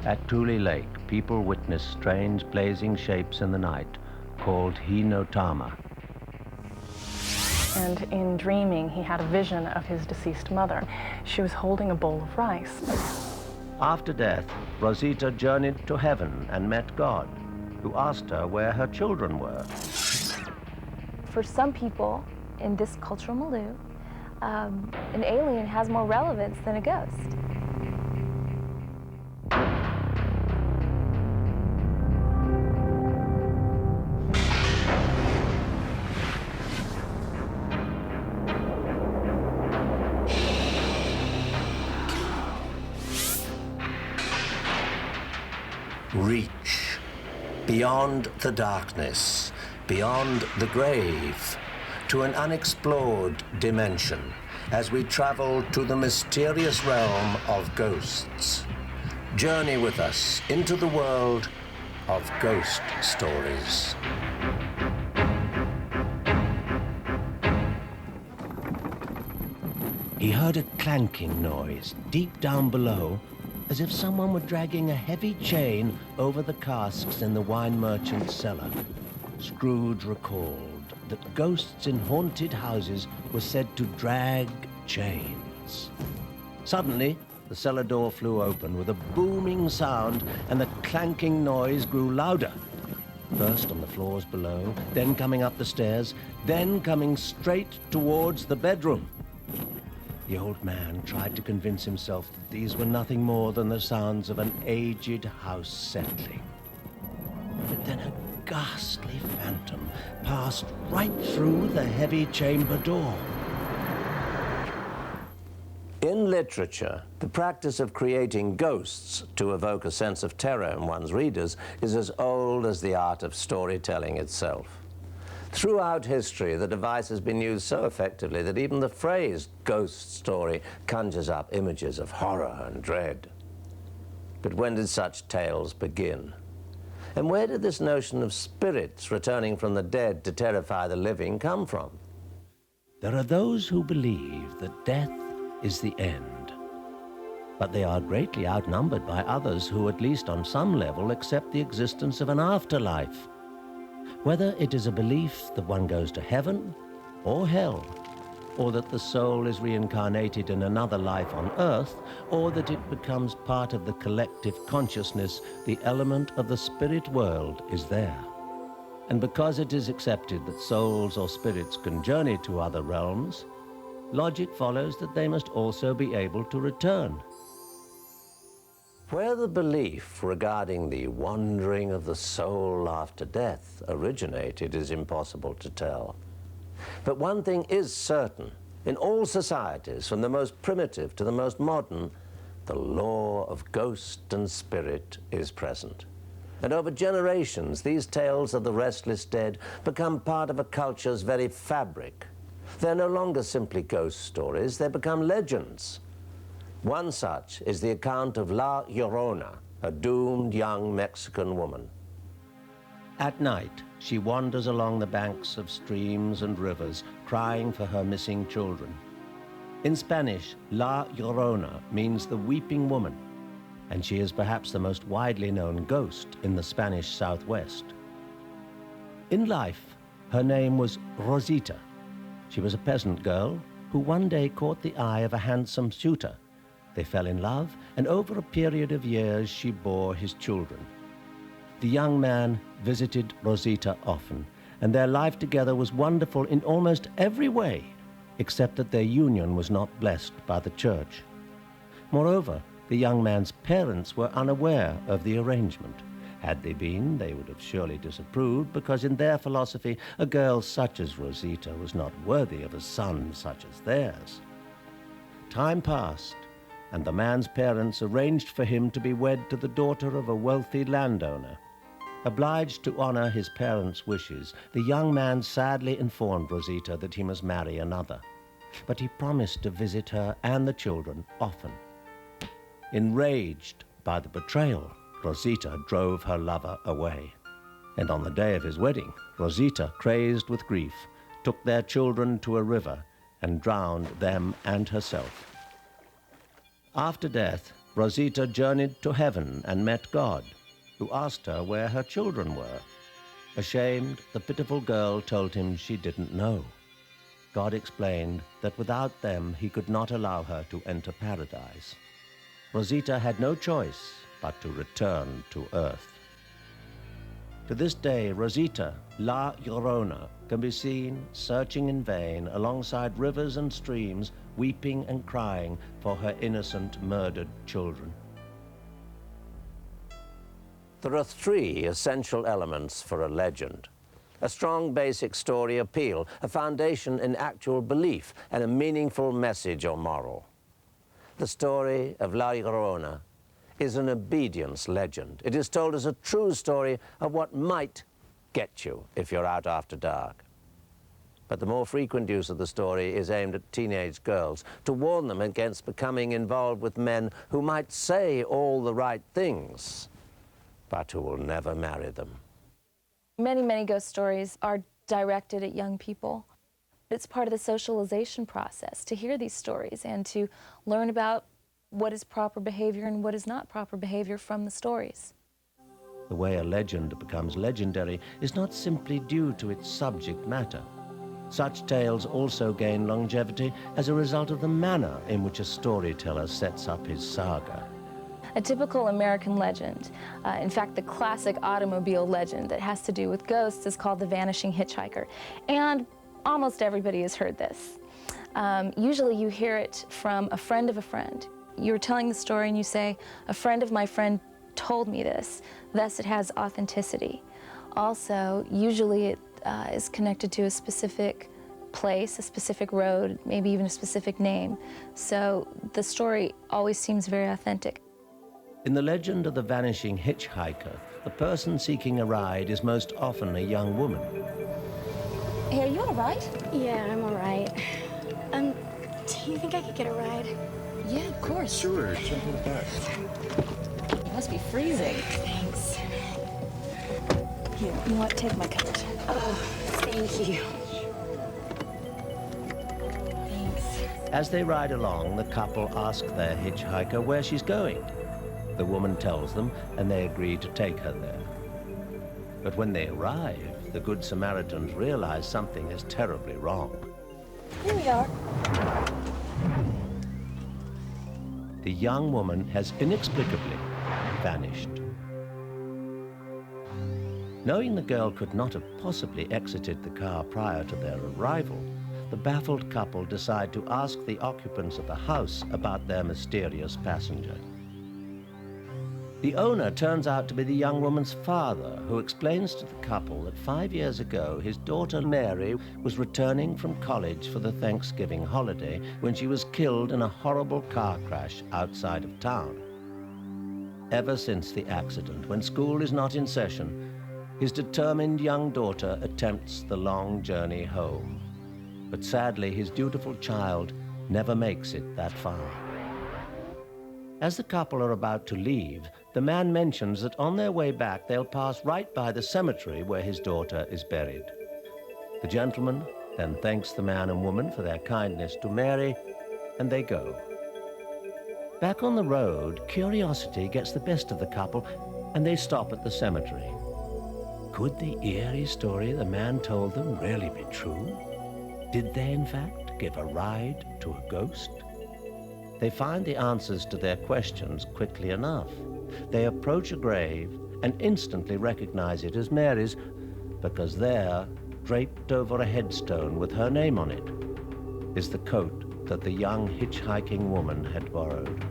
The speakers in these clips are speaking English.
At Tule Lake, people witnessed strange blazing shapes in the night called hinotama. And in dreaming, he had a vision of his deceased mother. She was holding a bowl of rice. After death, Rosita journeyed to heaven and met God, who asked her where her children were. For some people in this cultural milieu, an alien has more relevance than a ghost. Reach beyond the darkness, beyond the grave, to an unexplored dimension as we travel to the mysterious realm of ghosts. Journey with us into the world of ghost stories. He heard a clanking noise deep down below, as if someone were dragging a heavy chain over the casks in the wine merchant's cellar. Scrooge recalled that ghosts in haunted houses were said to drag chains. Suddenly, the cellar door flew open with a booming sound, and the clanking noise grew louder. First on the floors below, then coming up the stairs, then coming straight towards the bedroom. The old man tried to convince himself that these were nothing more than the sounds of an aged house settling. But then a ghastly phantom passed right through the heavy chamber door. In literature, the practice of creating ghosts to evoke a sense of terror in one's readers is as old as the art of storytelling itself. Throughout history, the device has been used so effectively that even the phrase ghost story conjures up images of horror and dread. But when did such tales begin? And where did this notion of spirits returning from the dead to terrify the living come from? There are those who believe that death is the end, but they are greatly outnumbered by others who, at least on some level, accept the existence of an afterlife. Whether it is a belief that one goes to heaven or hell, or that the soul is reincarnated in another life on earth, or that it becomes part of the collective consciousness, the element of the spirit world is there. And because it is accepted that souls or spirits can journey to other realms, logic follows that they must also be able to return. Where the belief regarding the wandering of the soul after death originated is impossible to tell. But one thing is certain. In all societies, from the most primitive to the most modern, the law of ghost and spirit is present. And over generations, these tales of the restless dead become part of a culture's very fabric. They're no longer simply ghost stories, they become legends. One such is the account of La Llorona, a doomed young Mexican woman. At night, she wanders along the banks of streams and rivers, crying for her missing children. In Spanish, La Llorona means the weeping woman, and she is perhaps the most widely known ghost in the Spanish Southwest. In life, her name was Rosita. She was a peasant girl who one day caught the eye of a handsome suitor. They fell in love, and over a period of years, she bore his children. The young man visited Rosita often, and their life together was wonderful in almost every way, except that their union was not blessed by the church. Moreover, the young man's parents were unaware of the arrangement. Had they been, they would have surely disapproved, because in their philosophy, a girl such as Rosita was not worthy of a son such as theirs. Time passed, and the man's parents arranged for him to be wed to the daughter of a wealthy landowner. Obliged to honor his parents' wishes, the young man sadly informed Rosita that he must marry another. But he promised to visit her and the children often. Enraged by the betrayal, Rosita drove her lover away. And on the day of his wedding, Rosita, crazed with grief, took their children to a river and drowned them and herself. After death, Rosita journeyed to heaven and met God, who asked her where her children were. Ashamed, the pitiful girl told him she didn't know. God explained that without them he could not allow her to enter paradise. Rosita had no choice but to return to Earth. To this day, Rosita, La Llorona, can be seen searching in vain alongside rivers and streams, weeping and crying for her innocent, murdered children. There are three essential elements for a legend: a strong basic story appeal, a foundation in actual belief, and a meaningful message or moral. The story of La Llorona is an obedience legend. It is told as a true story of what might get you if you're out after dark. But the more frequent use of the story is aimed at teenage girls to warn them against becoming involved with men who might say all the right things, but who will never marry them. Many ghost stories are directed at young people. It's part of the socialization process to hear these stories and to learn about what is proper behavior and what is not proper behavior from the stories. The way a legend becomes legendary is not simply due to its subject matter. Such tales also gain longevity as a result of the manner in which a storyteller sets up his saga. A typical American legend, in fact the classic automobile legend that has to do with ghosts, is called the vanishing hitchhiker. And almost everybody has heard this. Usually you hear it from a friend of a friend. You're telling the story and you say, a friend of my friend told me this, thus it has authenticity. Also, usually it is connected to a specific place, a specific road, maybe even a specific name. So the story always seems very authentic. In the legend of the vanishing hitchhiker, the person seeking a ride is most often a young woman. Hey, are you all right? Yeah, I'm all right. Do you think I could get a ride? Yeah, of course. Sure, jump in the back. It must be freezing. Thanks. Here, you know what? Take my coat. Oh, thank you. Thanks. As they ride along, the couple ask their hitchhiker where she's going. The woman tells them, and they agree to take her there. But when they arrive, the Good Samaritans realize something is terribly wrong. Here we are. The young woman has inexplicably vanished. Knowing the girl could not have possibly exited the car prior to their arrival, the baffled couple decide to ask the occupants of the house about their mysterious passenger. The owner turns out to be the young woman's father, who explains to the couple that 5 years ago his daughter Mary was returning from college for the Thanksgiving holiday when she was killed in a horrible car crash outside of town. Ever since the accident, when school is not in session, his determined young daughter attempts the long journey home. But sadly, his dutiful child never makes it that far. As the couple are about to leave, the man mentions that on their way back they'll pass right by the cemetery where his daughter is buried. The gentleman then thanks the man and woman for their kindness to Mary, and they go. Back on the road, curiosity gets the best of the couple, and they stop at the cemetery. Could the eerie story the man told them really be true? Did they, in fact, give a ride to a ghost? They find the answers to their questions quickly enough. They approach a grave and instantly recognize it as Mary's, because there, draped over a headstone with her name on it, is the coat that the young hitchhiking woman had borrowed.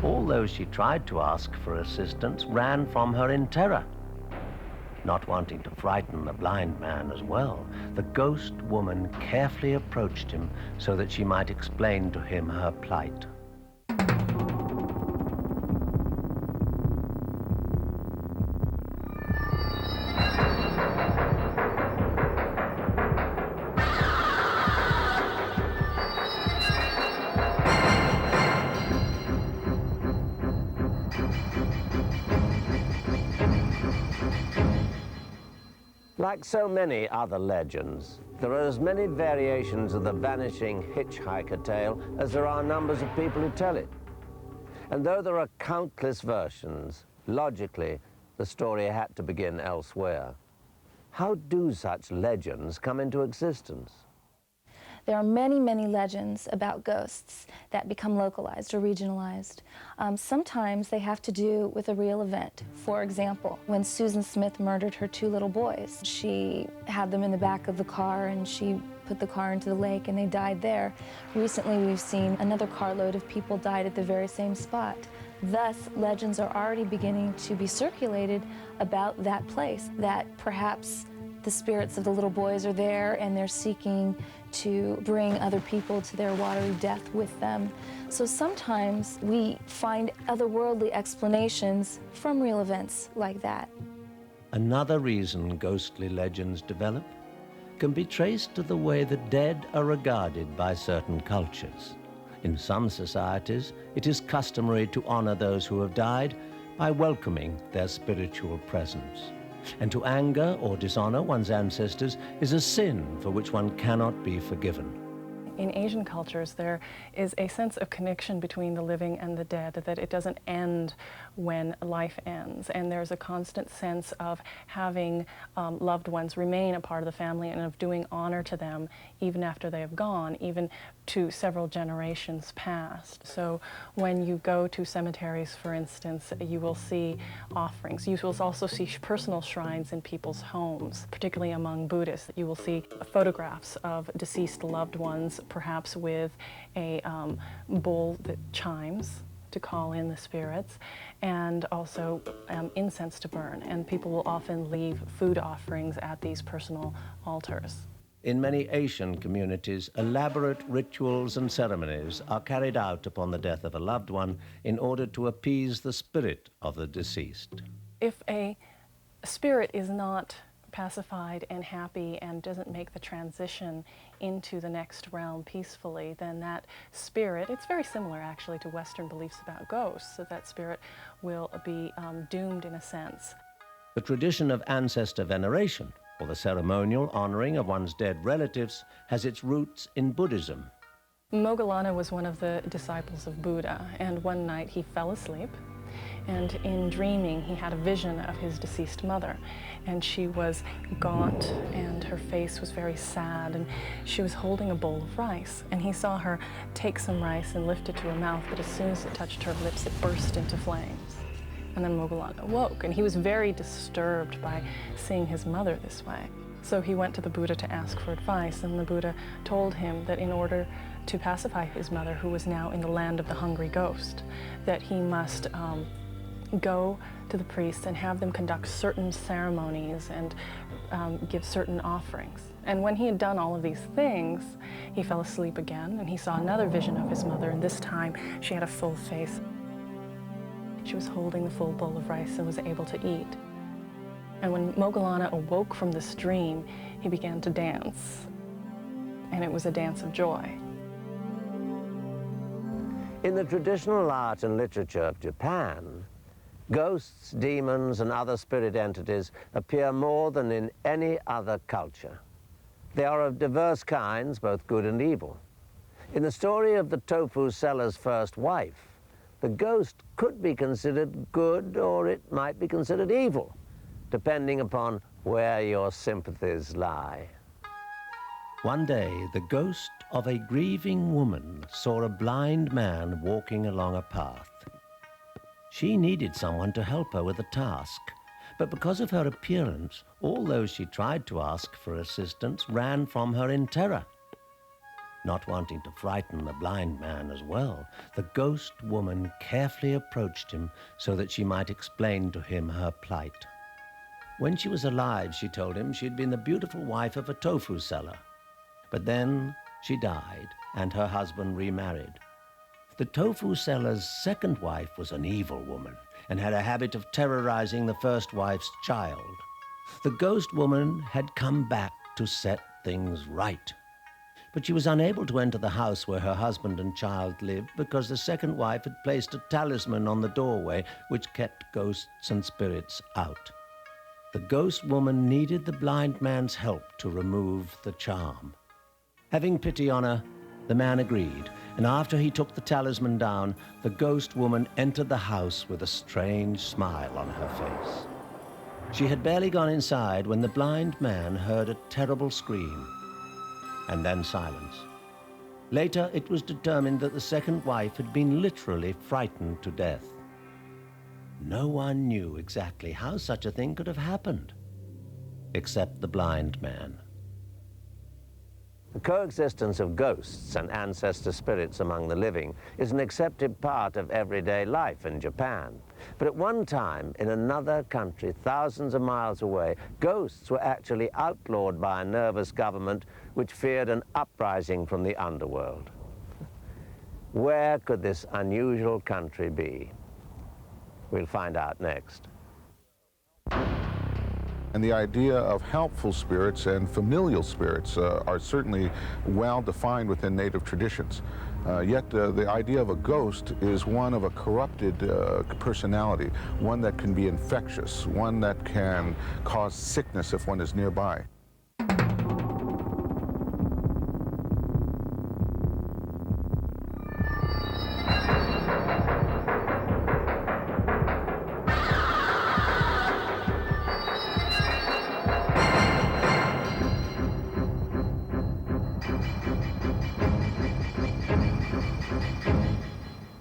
All those she tried to ask for assistance ran from her in terror. Not wanting to frighten the blind man as well, the ghost woman carefully approached him so that she might explain to him her plight. Like so many other legends, There are as many variations of the vanishing hitchhiker tale as there are numbers of people who tell it. And though there are countless versions, logically, the story had to begin elsewhere. How do such legends come into existence? There are many, many legends about ghosts that become localized or regionalized. Sometimes they have to do with a real event. For example, when Susan Smith murdered her 2 little boys, she had them in the back of the car and she put the car into the lake and they died there. Recently, we've seen another carload of people died at the very same spot. Thus, legends are already beginning to be circulated about that place, that perhaps the spirits of the little boys are there and they're seeking to bring other people to their watery death with them. So sometimes we find otherworldly explanations from real events like that. Another reason ghostly legends develop can be traced to the way the dead are regarded by certain cultures. In some societies, it is customary to honor those who have died by welcoming their spiritual presence. And to anger or dishonor one's ancestors is a sin for which one cannot be forgiven. In Asian cultures, there is a sense of connection between the living and the dead, that it doesn't end when life ends. And there's a constant sense of having loved ones remain a part of the family and of doing honor to them even after they have gone, even to several generations past. So when you go to cemeteries, for instance, you will see offerings. You will also see personal shrines in people's homes, particularly among Buddhists. You will see photographs of deceased loved ones, perhaps with a bowl that chimes to call in the spirits, and also incense to burn. And people will often leave food offerings at these personal altars. In many Asian communities, elaborate rituals and ceremonies are carried out upon the death of a loved one in order to appease the spirit of the deceased. If a spirit is not pacified and happy and doesn't make the transition into the next realm peacefully, then that spirit, it's very similar actually to Western beliefs about ghosts, so that spirit will be doomed in a sense. The tradition of ancestor veneration, or the ceremonial honoring of one's dead relatives, has its roots in Buddhism. Moggallana was one of the disciples of Buddha, and one night he fell asleep, and in dreaming he had a vision of his deceased mother, and she was gaunt and her face was very sad, and she was holding a bowl of rice, and he saw her take some rice and lift it to her mouth, but as soon as it touched her lips it burst into flames. And then Moggallana awoke, and he was very disturbed by seeing his mother this way. So he went to the Buddha to ask for advice, and the Buddha told him that in order to pacify his mother, who was now in the land of the hungry ghost, that he must go to the priests and have them conduct certain ceremonies and give certain offerings. And when he had done all of these things, he fell asleep again, and he saw another vision of his mother, and this time she had a full face. She was holding the full bowl of rice and was able to eat. And when Moggallana awoke from this dream, he began to dance, and it was a dance of joy. In the traditional art and literature of Japan, ghosts, demons, and other spirit entities appear more than in any other culture. They are of diverse kinds, both good and evil. In the story of the tofu seller's first wife, the ghost could be considered good or it might be considered evil, depending upon where your sympathies lie. One day, the ghost of a grieving woman saw a blind man walking along a path. She needed someone to help her with a task, but because of her appearance, all those she tried to ask for assistance ran from her in terror. Not wanting to frighten the blind man as well, the ghost woman carefully approached him so that she might explain to him her plight. When she was alive, she told him she'd been the beautiful wife of a tofu seller. But then she died, and her husband remarried. The tofu seller's second wife was an evil woman and had a habit of terrorizing the first wife's child. The ghost woman had come back to set things right. But she was unable to enter the house where her husband and child lived because the second wife had placed a talisman on the doorway which kept ghosts and spirits out. the ghost woman needed the blind man's help to remove the charm. Having pity on her, the man agreed, and after he took the talisman down, the ghost woman entered the house with a strange smile on her face. She had barely gone inside when the blind man heard a terrible scream, and then silence. Later, it was determined that the second wife had been literally frightened to death. No one knew exactly how such a thing could have happened, except the blind man. The coexistence of ghosts and ancestor spirits among the living is an accepted part of everyday life in Japan. But at one time, in another country, thousands of miles away, ghosts were actually outlawed by a nervous government which feared an uprising from the underworld. Where could this unusual country be? We'll find out next. And the idea of helpful spirits and familial spirits are certainly well defined within Native traditions. Yet the idea of a ghost is one of a corrupted personality, one that can be infectious, one that can cause sickness if one is nearby.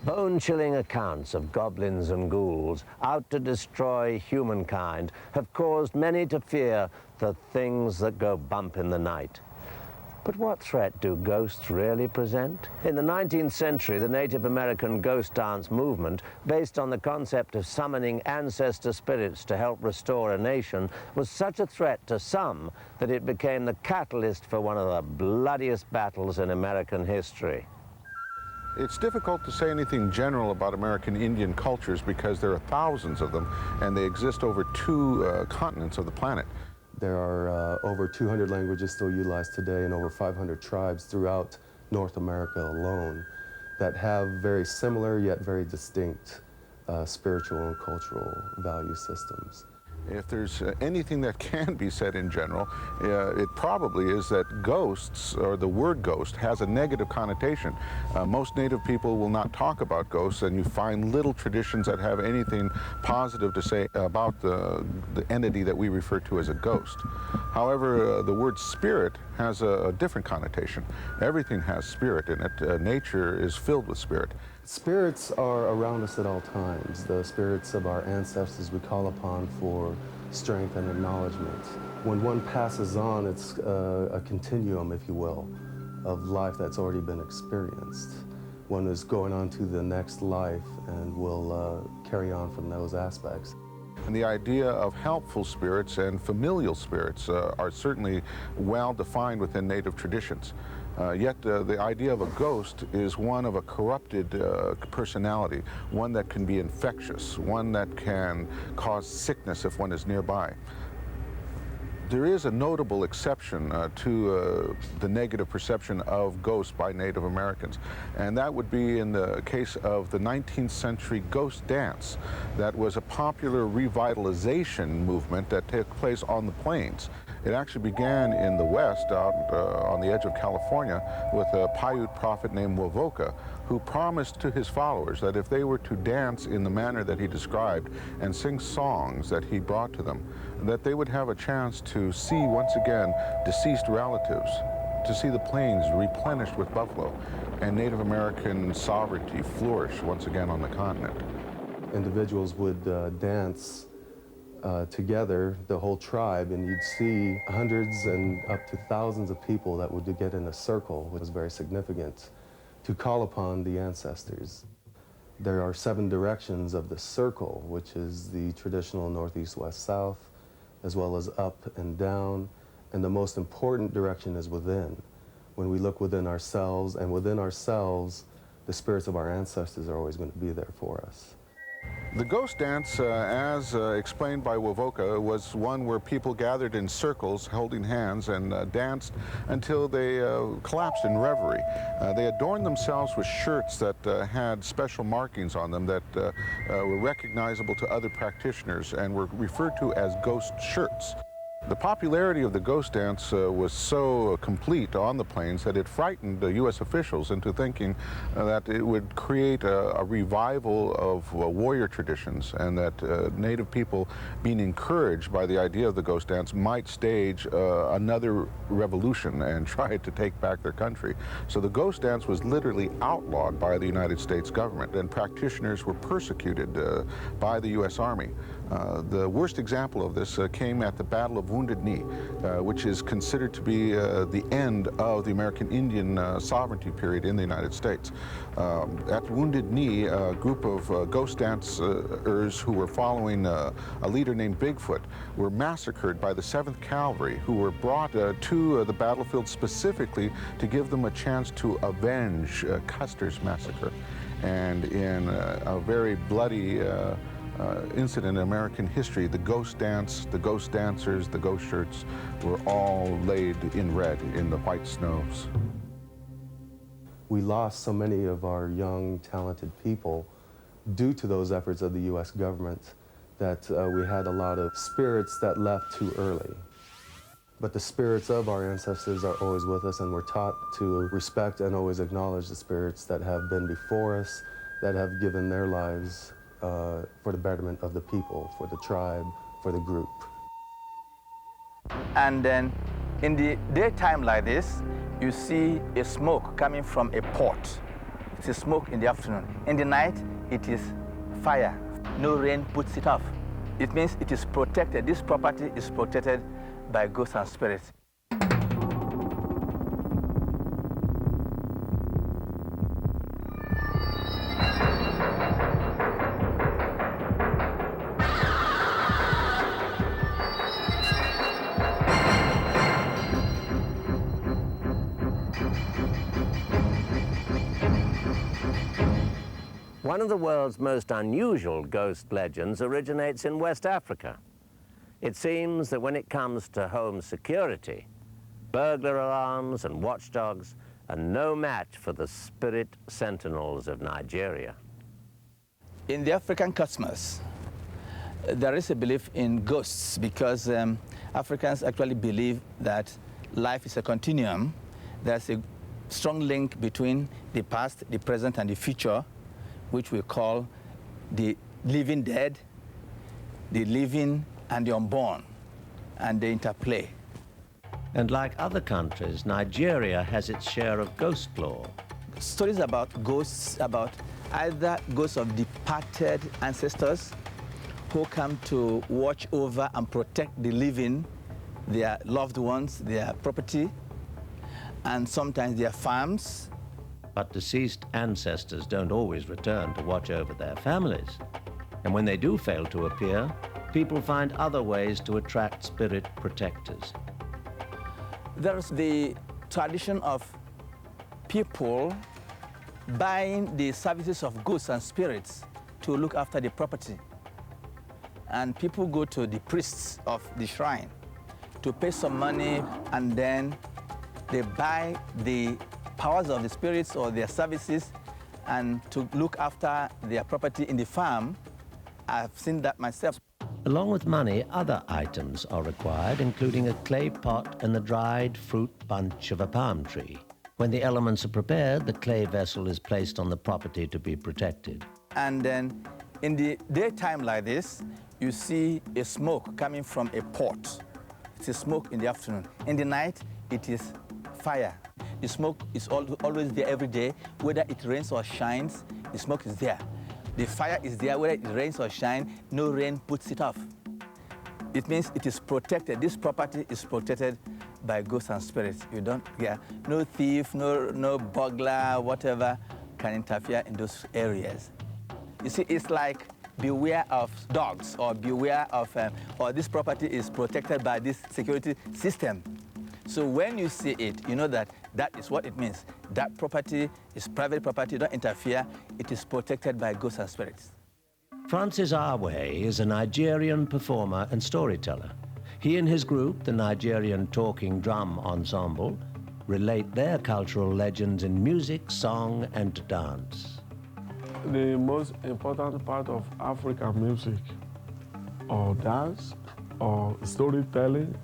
Bone-chilling accounts of goblins and ghouls out to destroy humankind have caused many to fear the things that go bump in the night. But what threat do ghosts really present? In the 19th century, the Native American ghost dance movement, based on the concept of summoning ancestor spirits to help restore a nation, was such a threat to some that it became the catalyst for one of the bloodiest battles in American history. It's difficult to say anything general about American Indian cultures because there are thousands of them and they exist over two continents of the planet. There are over 200 languages still utilized today and over 500 tribes throughout North America alone that have very similar yet very distinct spiritual and cultural value systems. If there's anything that can be said in general, it probably is that ghosts, or the word ghost, has a negative connotation. Most Native people will not talk about ghosts, and you find little traditions that have anything positive to say about the entity that we refer to as a ghost. However, the word spirit has a different connotation. Everything has spirit in it. Nature is filled with spirit. Spirits are around us at all times. The spirits of our ancestors we call upon for strength and acknowledgement. When one passes on, it's a continuum, if you will, of life that's already been experienced. One is going on to the next life and will carry on from those aspects. And the idea of helpful spirits and familial spirits are certainly well defined within Native traditions. Yet the idea of a ghost is one of a corrupted personality, one that can be infectious, one that can cause sickness if one is nearby. There is a notable exception to the negative perception of ghosts by Native Americans, and that would be in the case of the 19th century ghost dance. That was a popular revitalization movement that took place on the plains. It actually began in the West, out on the edge of California, with a Paiute prophet named Wovoka, who promised to his followers that if they were to dance in the manner that he described and sing songs that he brought to them, that they would have a chance to see once again deceased relatives, to see the plains replenished with buffalo, and Native American sovereignty flourish once again on the continent. Individuals would dance together, the whole tribe, and you'd see hundreds and up to thousands of people that would get in a circle, which was very significant, to call upon the ancestors. There are 7 directions of the circle, which is the traditional northeast, west, south, as well as up and down, and the most important direction is within. When we look within ourselves, and within ourselves, the spirits of our ancestors are always going to be there for us. The ghost dance, as explained by Wovoka, was one where people gathered in circles holding hands and danced until they collapsed in reverie. They adorned themselves with shirts that had special markings on them that were recognizable to other practitioners and were referred to as ghost shirts. The popularity of the ghost dance was so complete on the plains that it frightened U.S. officials into thinking that it would create a revival of warrior traditions, and that Native people, being encouraged by the idea of the ghost dance, might stage another revolution and try to take back their country. So the ghost dance was literally outlawed by the United States government, and practitioners were persecuted by the U.S. Army. The worst example of this came at the Battle of Wounded Knee, which is considered to be the end of the American Indian sovereignty period in the United States. At Wounded Knee, a group of ghost dancers who were following a leader named Bigfoot were massacred by the 7th Cavalry, who were brought to the battlefield specifically to give them a chance to avenge Custer's massacre. And in a very bloody incident in American history, the ghost dance, the ghost dancers, the ghost shirts were all laid in red in the white snows. We lost so many of our young, talented people due to those efforts of the U.S. government that we had a lot of spirits that left too early. But the spirits of our ancestors are always with us, and we're taught to respect and always acknowledge the spirits that have been before us, that have given their lives for the betterment of the people, for the tribe, for the group. And then in the daytime like this, you see a smoke coming from a pot. It's a smoke in the afternoon. In the night, it is fire. No rain puts it off. It means it is protected. This property is protected by ghosts and spirits. One of the world's most unusual ghost legends originates in West Africa. It seems that when it comes to home security, burglar alarms and watchdogs are no match for the spirit sentinels of Nigeria. In the African cosmos, there is a belief in ghosts because Africans actually believe that life is a continuum. There's a strong link between the past, the present, and the future, which we call the living dead, the living and the unborn, and the interplay. And like other countries, Nigeria has its share of ghost lore. Stories about ghosts, about either ghosts of departed ancestors who come to watch over and protect the living, their loved ones, their property, and sometimes their farms. But deceased ancestors don't always return to watch over their families. And when they do fail to appear, people find other ways to attract spirit protectors. There's the tradition of people buying the services of ghosts and spirits to look after the property. And people go to the priests of the shrine to pay some money, and then they buy the powers of the spirits or their services and to look after their property in the farm. I've seen that myself. Along with money, other items are required, including a clay pot and the dried fruit bunch of a palm tree. When the elements are prepared, the clay vessel is placed on the property to be protected. And then in the daytime like this, you see a smoke coming from a pot. It's a smoke in the afternoon. In the night, it is fire. The smoke is always there every day. Whether it rains or shines, the smoke is there. The fire is there, whether it rains or shines, no rain puts it off. It means it is protected. This property is protected by ghosts and spirits. You don't, no thief, no burglar, whatever can interfere in those areas. You see, it's like beware of dogs, or beware of, or this property is protected by this security system. So when you see it, you know that that is what it means. That property is private property, don't interfere. It is protected by ghosts and spirits. Francis Arwe is a Nigerian performer and storyteller. He and his group, the Nigerian Talking Drum Ensemble, relate their cultural legends in music, song, and dance. The most important part of African music, or dance, or storytelling,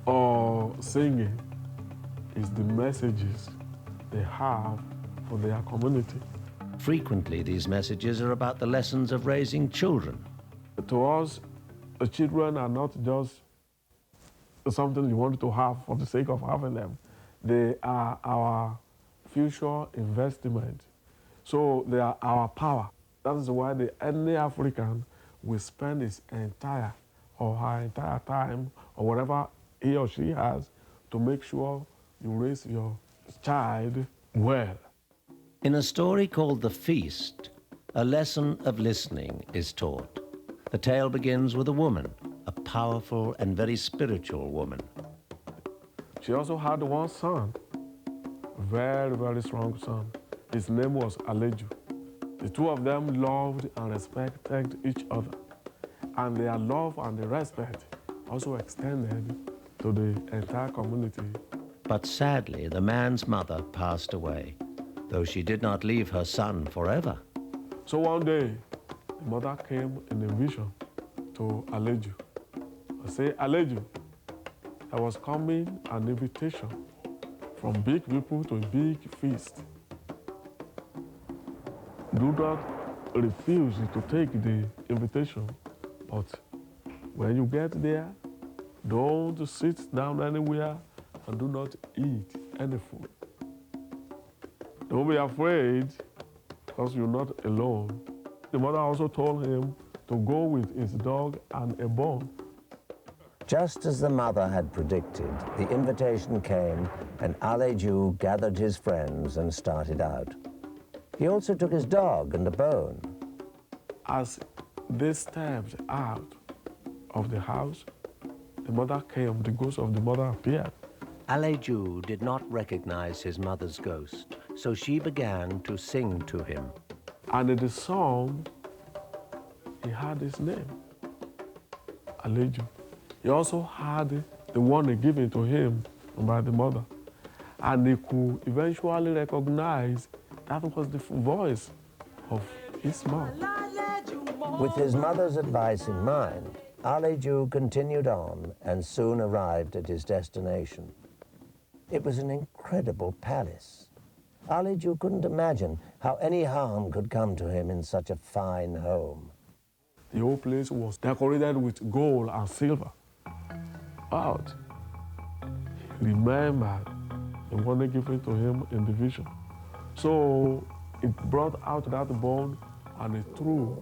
or singing, is the messages they have for their community. Frequently, these messages are about the lessons of raising children. To us, the children are not just something you want to have for the sake of having them. They are our future investment. So they are our power. That is why any African will spend his entire or her entire time or whatever he or she has to make sure you raise your child well. In a story called The Feast, a lesson of listening is taught. The tale begins with a woman, a powerful and very spiritual woman. She also had one son, a very, very strong son. His name was Aleju. The two of them loved and respected each other. And their love and their respect also extended to the entire community. But sadly, the man's mother passed away, though she did not leave her son forever. So one day, the mother came in a vision to Aleju. I say, Aleju, there was coming an invitation from big people to a big feast. Do not refuse to take the invitation, but when you get there, don't sit down anywhere and do not eat any food. Don't be afraid, because you're not alone. The mother also told him to go with his dog and a bone. Just as the mother had predicted, the invitation came and Aleju gathered his friends and started out. He also took his dog and a bone. As they stepped out of the house, the mother came, the ghost of the mother appeared. Aleju did not recognize his mother's ghost, so she began to sing to him. And in the song, he had his name, Aleju. He also had the one given to him by the mother. And he could eventually recognize that was the voice of his mom. With his mother's advice in mind, Aleju continued on and soon arrived at his destination. It was an incredible palace. Aleju couldn't imagine how any harm could come to him in such a fine home. The whole place was decorated with gold and silver. But he remembered the one given to him in the vision. So it brought out that bone and he threw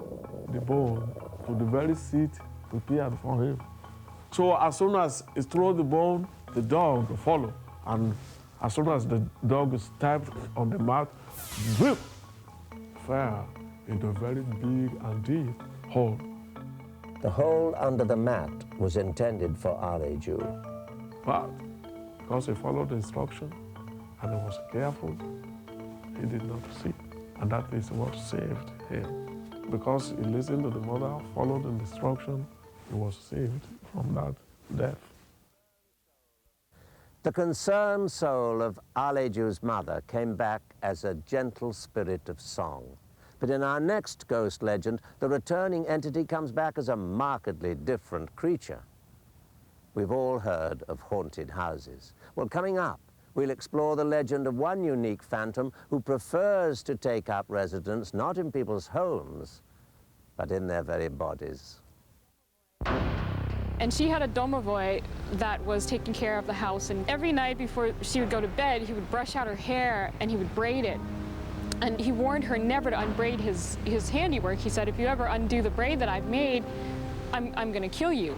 the bone to the very seat prepared for him. So as soon as he threw the bone, the dog followed. And as soon as the dog stepped on the mat, zip, fell into a very big and deep hole. The hole under the mat was intended for Aleju. But because he followed the instruction and he was careful, he did not see. And that is what saved him. Because he listened to the mother, followed the instruction, he was saved from that death. The concerned soul of Aleju's mother came back as a gentle spirit of song. But in our next ghost legend, the returning entity comes back as a markedly different creature. We've all heard of haunted houses. Well, coming up, we'll explore the legend of one unique phantom who prefers to take up residence not in people's homes, but in their very bodies. And she had a domovoi that was taking care of the house, and every night before she would go to bed, he would brush out her hair and he would braid it. And he warned her never to unbraid his handiwork. He said, if you ever undo the braid that I've made, I'm gonna kill you.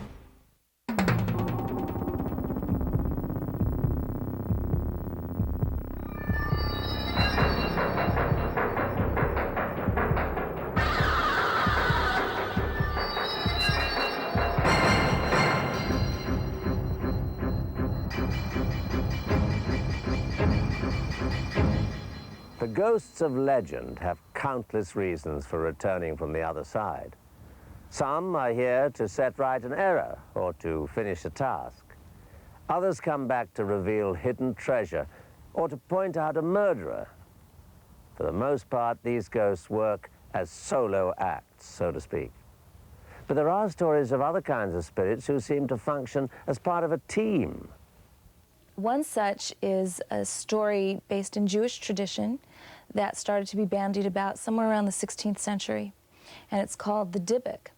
The ghosts of legend have countless reasons for returning from the other side. Some are here to set right an error or to finish a task. Others come back to reveal hidden treasure or to point out a murderer. For the most part, these ghosts work as solo acts, so to speak. But there are stories of other kinds of spirits who seem to function as part of a team. One such is a story based in Jewish tradition that started to be bandied about somewhere around the 16th century, and it's called the dybbuk.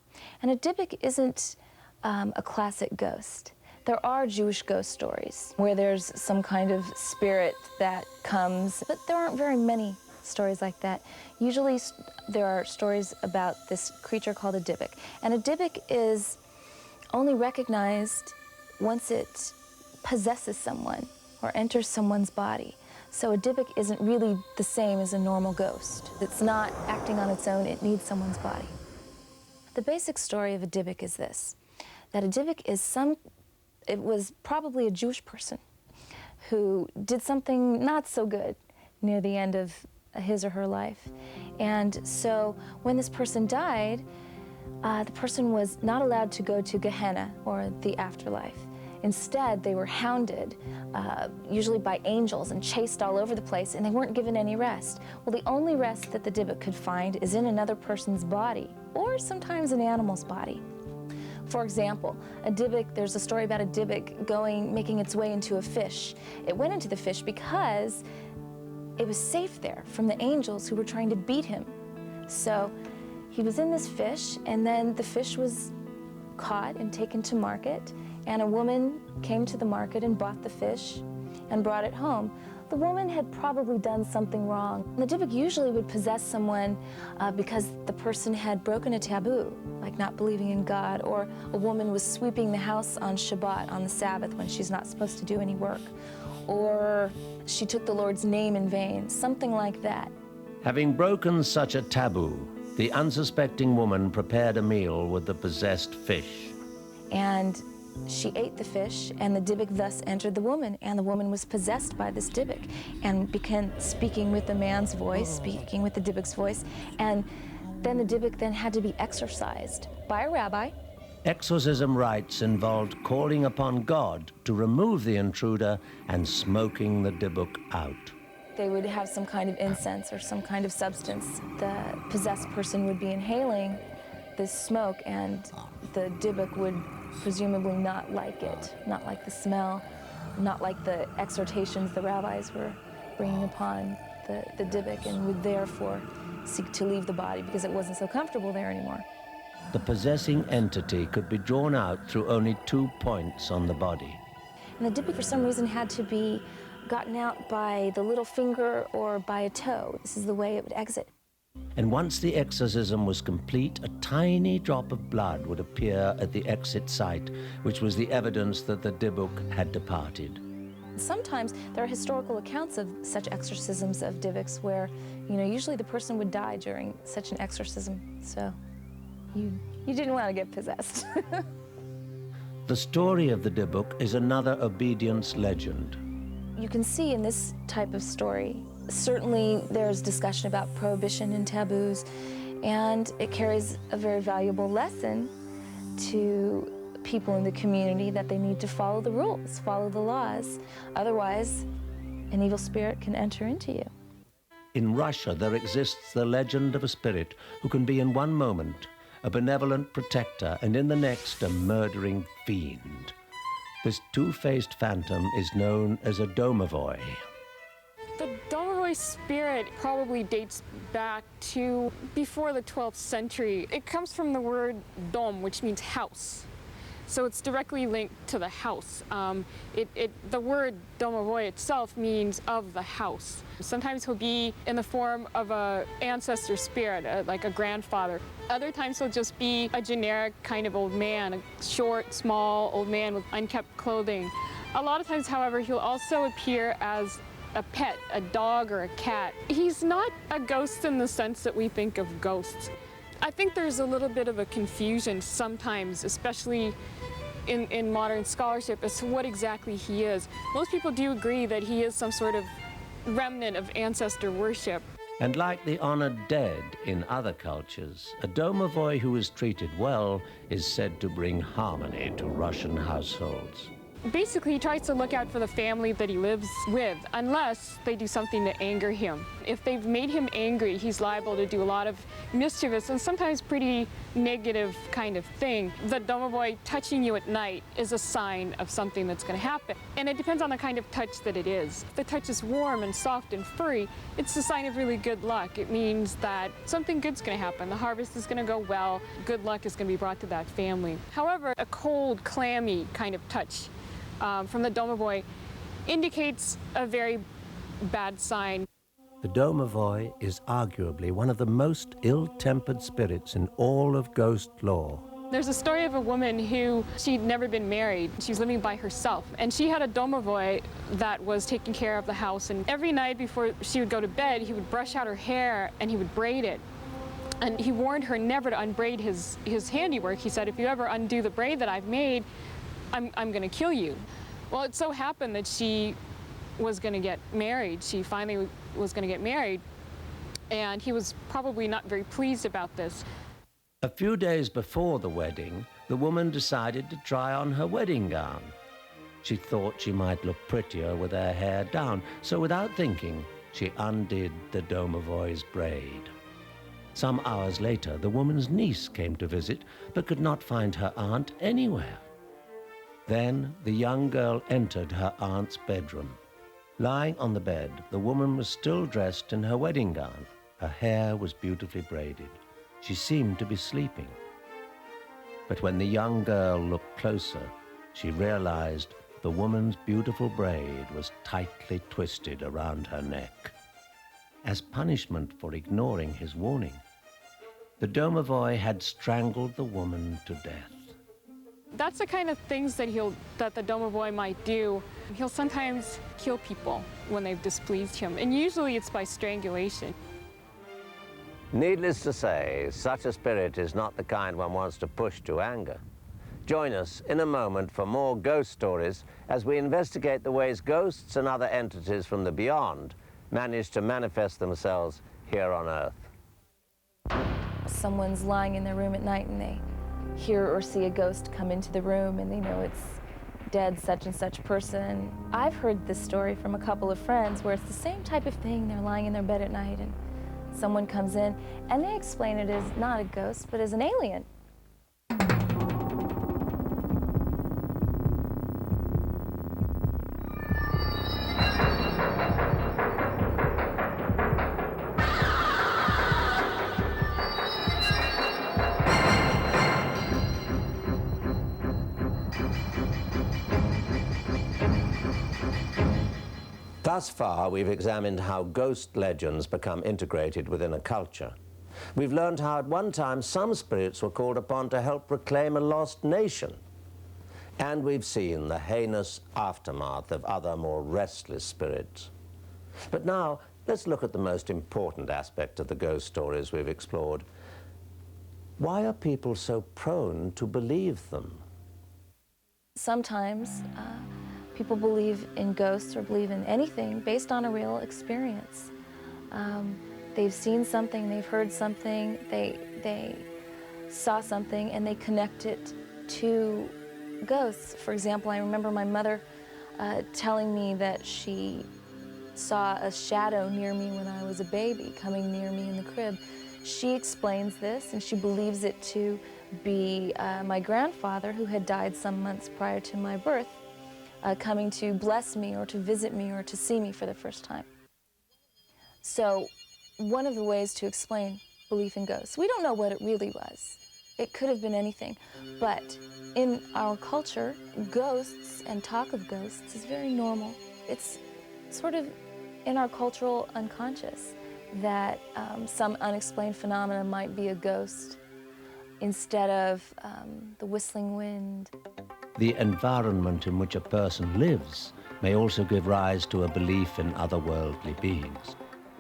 And a dybbuk isn't a classic ghost. There are Jewish ghost stories where there's some kind of spirit that comes, but there aren't very many stories like that. Usually there are stories about this creature called a dybbuk. And a dybbuk is only recognized once it possesses someone or enters someone's body. So a dybbuk isn't really the same as a normal ghost. It's not acting on its own, it needs someone's body. The basic story of a dybbuk is this, that a dybbuk is it was probably a Jewish person who did something not so good near the end of his or her life. And so when this person died, the person was not allowed to go to Gehenna, or the afterlife. Instead, they were hounded, usually by angels, and chased all over the place, and they weren't given any rest. Well, the only rest that the dybbuk could find is in another person's body, or sometimes an animal's body. For example, a dybbuk, there's a story about a dybbuk making its way into a fish. It went into the fish because it was safe there from the angels who were trying to beat him. So he was in this fish, and then the fish was caught and taken to market, and a woman came to the market and bought the fish and brought it home. The woman had probably done something wrong. The dybbuk usually would possess someone because the person had broken a taboo, like not believing in God, or a woman was sweeping the house on Shabbat, on the Sabbath, when she's not supposed to do any work, or she took the Lord's name in vain, something like that. Having broken such a taboo, the unsuspecting woman prepared a meal with the possessed fish. And she ate the fish, and the dybbuk thus entered the woman, and the woman was possessed by this dybbuk and began speaking with the man's voice, speaking with the dybbuk's voice, and then the dybbuk then had to be exorcised by a rabbi. Exorcism rites involved calling upon God to remove the intruder and smoking the dybbuk out. They would have some kind of incense or some kind of substance. The possessed person would be inhaling this smoke, and the dybbuk would presumably not like it, not like the smell, not like the exhortations the rabbis were bringing upon the dybbuk, and would therefore seek to leave the body because it wasn't so comfortable there anymore. The possessing entity could be drawn out through only 2 points on the body. And the dybbuk, for some reason, had to be gotten out by the little finger or by a toe. This is the way it would exit. And once the exorcism was complete, a tiny drop of blood would appear at the exit site, which was the evidence that the dybbuk had departed. Sometimes there are historical accounts of such exorcisms of dybbuks where, usually the person would die during such an exorcism. So you didn't want to get possessed. The story of the dybbuk is another obedience legend. You can see in this type of story, certainly there's discussion about prohibition and taboos, and it carries a very valuable lesson to people in the community that they need to follow the rules, follow the laws. Otherwise, an evil spirit can enter into you. In Russia, there exists the legend of a spirit who can be in one moment a benevolent protector and in the next a murdering fiend. This two-faced phantom is known as a domovoi. The domovoi spirit probably dates back to before the 12th century. It comes from the word dom, which means house. So it's directly linked to the house. The word domovoi itself means of the house. Sometimes he'll be in the form of an ancestor spirit, like a grandfather. Other times he'll just be a generic kind of old man, a short, small old man with unkept clothing. A lot of times, however, he'll also appear as a pet, a dog or a cat. He's not a ghost in the sense that we think of ghosts. I think there's a little bit of a confusion sometimes, especially in modern scholarship, as to what exactly he is. Most people do agree that he is some sort of remnant of ancestor worship. And like the honored dead in other cultures, a domovoi who is treated well is said to bring harmony to Russian households. Basically, he tries to look out for the family that he lives with, unless they do something to anger him. If they've made him angry, he's liable to do a lot of mischievous and sometimes pretty negative kind of thing. The domovoi touching you at night is a sign of something that's going to happen. And it depends on the kind of touch that it is. If the touch is warm and soft and furry, it's a sign of really good luck. It means that something good's going to happen. The harvest is going to go well. Good luck is going to be brought to that family. However, a cold, clammy kind of touch from the domovoi indicates a very bad sign. The domovoi is arguably one of the most ill-tempered spirits in all of ghost lore. There's a story of a woman who she'd never been married. She was living by herself, and she had a domovoi that was taking care of the house. And every night before she would go to bed, he would brush out her hair and he would braid it. And he warned her never to unbraid his handiwork. He said, if you ever undo the braid that I've made, I'm going to kill you. Well, it so happened that she was going to get married. She finally was going to get married, and he was probably not very pleased about this. A few days before the wedding, the woman decided to try on her wedding gown. She thought she might look prettier with her hair down, so without thinking, she undid the domovoi's braid. Some hours later, the woman's niece came to visit, but could not find her aunt anywhere. Then the young girl entered her aunt's bedroom. Lying on the bed, the woman was still dressed in her wedding gown. Her hair was beautifully braided. She seemed to be sleeping. But when the young girl looked closer, she realized the woman's beautiful braid was tightly twisted around her neck. As punishment for ignoring his warning, the domovoi had strangled the woman to death. That's the kind of things that the domovoi might do. He'll sometimes kill people when they've displeased him, and usually it's by strangulation. Needless to say, such a spirit is not the kind one wants to push to anger. Join us in a moment for more ghost stories as we investigate the ways ghosts and other entities from the beyond manage to manifest themselves here on Earth. Someone's lying in their room at night and they hear or see a ghost come into the room and they know it's dead such and such person. I've heard this story from a couple of friends where it's the same type of thing. They're lying in their bed at night and someone comes in and they explain it as not a ghost but as an alien. Thus far, we've examined how ghost legends become integrated within a culture. We've learned how at one time some spirits were called upon to help reclaim a lost nation. And we've seen the heinous aftermath of other more restless spirits. But now, let's look at the most important aspect of the ghost stories we've explored. Why are people so prone to believe them? Sometimes people believe in ghosts or believe in anything based on a real experience. They've seen something, they've heard something, they saw something, and they connect it to ghosts. For example, I remember my mother telling me that she saw a shadow near me when I was a baby, coming near me in the crib. She explains this, and she believes it to be my grandfather, who had died some months prior to my birth, coming to bless me or to visit me or to see me for the first time. So one of the ways to explain belief in ghosts, we don't know what it really was. It could have been anything, but in our culture, ghosts and talk of ghosts is very normal. It's sort of in our cultural unconscious that some unexplained phenomena might be a ghost instead of the whistling wind. The environment in which a person lives may also give rise to a belief in otherworldly beings.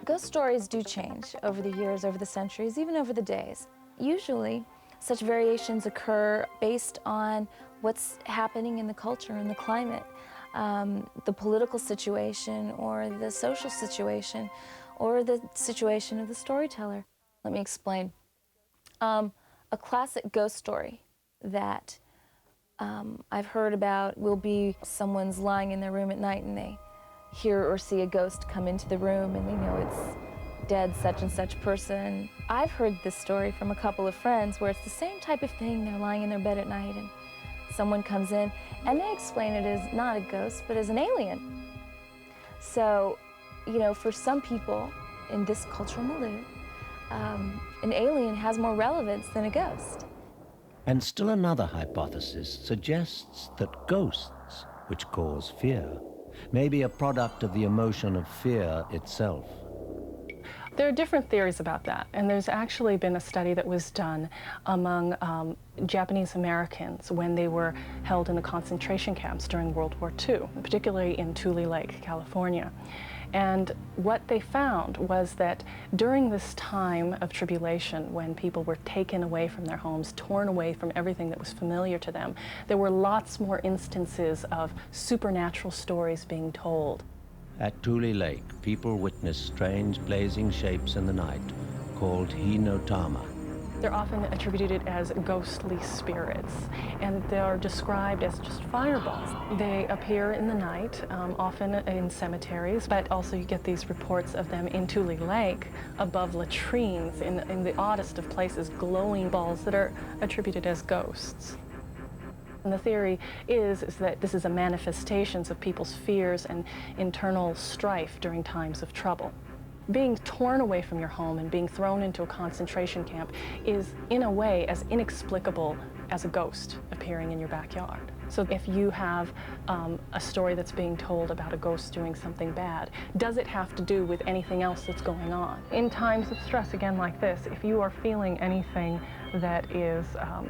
Ghost stories do change over the years, over the centuries, even over the days. Usually, such variations occur based on what's happening in the culture and the climate, the political situation or the social situation, or the situation of the storyteller. Let me explain. A classic ghost story that I've heard about will be someone's lying in their room at night and they hear or see a ghost come into the room and they know it's dead such and such person. I've heard this story from a couple of friends where it's the same type of thing. They're lying in their bed at night and someone comes in and they explain it as not a ghost but as an alien. So, you know, for some people in this cultural milieu, an alien has more relevance than a ghost. And still another hypothesis suggests that ghosts, which cause fear, may be a product of the emotion of fear itself. There are different theories about that, and there's actually been a study that was done among Japanese Americans when they were held in the concentration camps during World War II, particularly in Tule Lake, California. And what they found was that during this time of tribulation, when people were taken away from their homes, torn away from everything that was familiar to them, there were lots more instances of supernatural stories being told. At Tule Lake, people witnessed strange blazing shapes in the night called hinotama. They're often attributed as ghostly spirits, and they're described as just fireballs. They appear in the night, often in cemeteries, but also you get these reports of them in Tule Lake, above latrines, in the oddest of places, glowing balls that are attributed as ghosts. And the theory is that this is a manifestation of people's fears and internal strife during times of trouble. Being torn away from your home and being thrown into a concentration camp is, in a way, as inexplicable as a ghost appearing in your backyard. So if you have a story that's being told about a ghost doing something bad, does it have to do with anything else that's going on? In times of stress, again like this, if you are feeling anything that is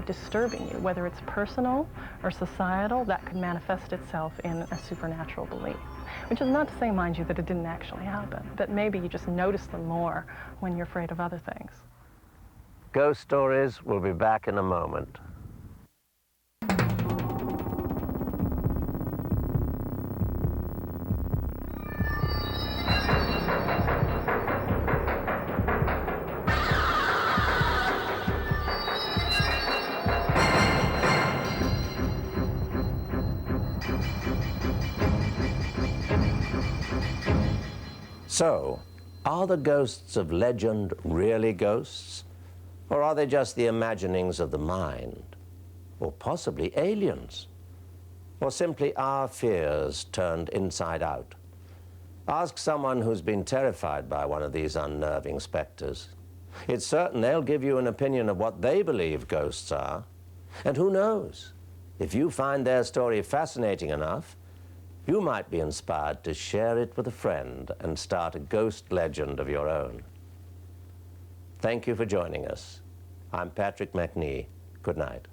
disturbing you, whether it's personal or societal, that could manifest itself in a supernatural belief. Which is not to say, mind you, that it didn't actually happen, but maybe you just notice them more when you're afraid of other things. Ghost Stories will be back in a moment. So, are the ghosts of legend really ghosts? Or are they just the imaginings of the mind? Or possibly aliens? Or simply our fears turned inside out? Ask someone who's been terrified by one of these unnerving specters. It's certain they'll give you an opinion of what they believe ghosts are. And who knows? If you find their story fascinating enough, you might be inspired to share it with a friend and start a ghost legend of your own. Thank you for joining us. I'm Patrick Macnee. Good night.